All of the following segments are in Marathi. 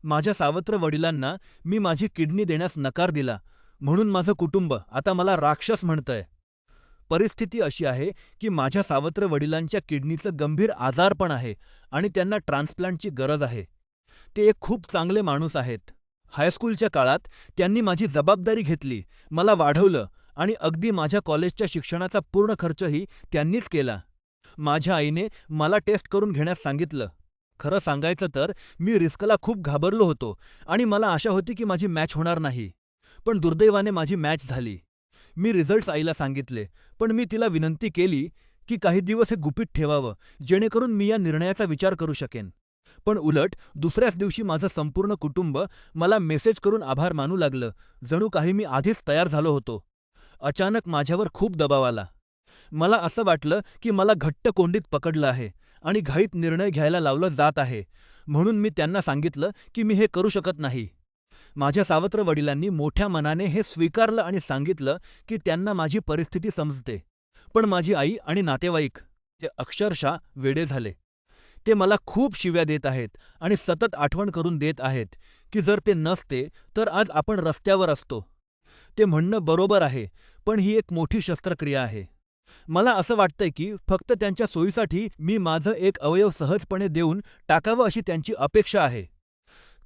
माझ्या सावत्र वडिलांना मी माझी किडनी देण्यास नकार दिला, म्हणून माझं कुटुंब आता मला राक्षस म्हणतंय. परिस्थिती अशी आहे की माझ्या सावत्र वडिलांच्या किडनीचं गंभीर आजारपण आहे आणि त्यांना ट्रान्सप्लांटची गरज आहे. ते एक खूप चांगले माणूस आहेत. हायस्कूलच्या काळात त्यांनी माझी जबाबदारी घेतली, मला वाढवलं आणि अगदी माझ्या कॉलेजच्या शिक्षणाचा पूर्ण खर्चही त्यांनीच केला. माझ्या आईने मला टेस्ट करून घेण्यास सांगितलं. खरं सांगायचं तर मी रिस्कला खूप घाबरलो होतो आणि मला आशा होती की माझी मॅच होणार नाही. पण दुर्दैवाने माझी मॅच झाली. मी रिझल्ट्स आईला सांगितले, पण मी तिला विनंती केली की काही दिवस हे गुपित ठेवावं, जेणेकरून मी या निर्णयाचा विचार करू शकेन. पण उलट दुसऱ्याच दिवशी माझं संपूर्ण कुटुंब मला मेसेज करून आभार मानू लागलं, जणू काही मी आधीच तयार झालो होतो. अचानक माझ्यावर खूप दबाव आला. मला असं वाटलं की मला घट्ट कोंडीत पकडलं आहे आणि घाईत निर्णय घ्यायला लावलं जात आहे. म्हणून मी त्यांना सांगितलं की मी हे करू शकत नाही. माझ्या सावत्र वडिलांनी मोठ्या मनाने हे स्वीकारलं आणि सांगितलं की त्यांना माझी परिस्थिती समजते. पण माझी आई आणि नातेवाईक ते अक्षरशः वेडे झाले. ते मला खूप शिव्या देत आहेत आणि सतत आठवण करून देत आहेत की जर ते नसते तर आज आपण रस्त्यावर असतो. ते म्हणणं बरोबर आहे, पण ही एक मोठी शस्त्रक्रिया आहे. मला असं वाटतंय की फक्त त्यांच्या सोयीसाठी मी माझं एक अवयव सहजपणे देऊन टाकावं अशी त्यांची अपेक्षा आहे.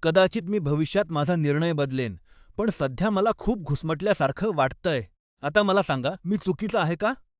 कदाचित मी भविष्यात माझा निर्णय बदलेन, पण सध्या मला खूप घुसमटल्यासारखं वाटतंय. आता मला सांगा, मी चुकीचा आहे का?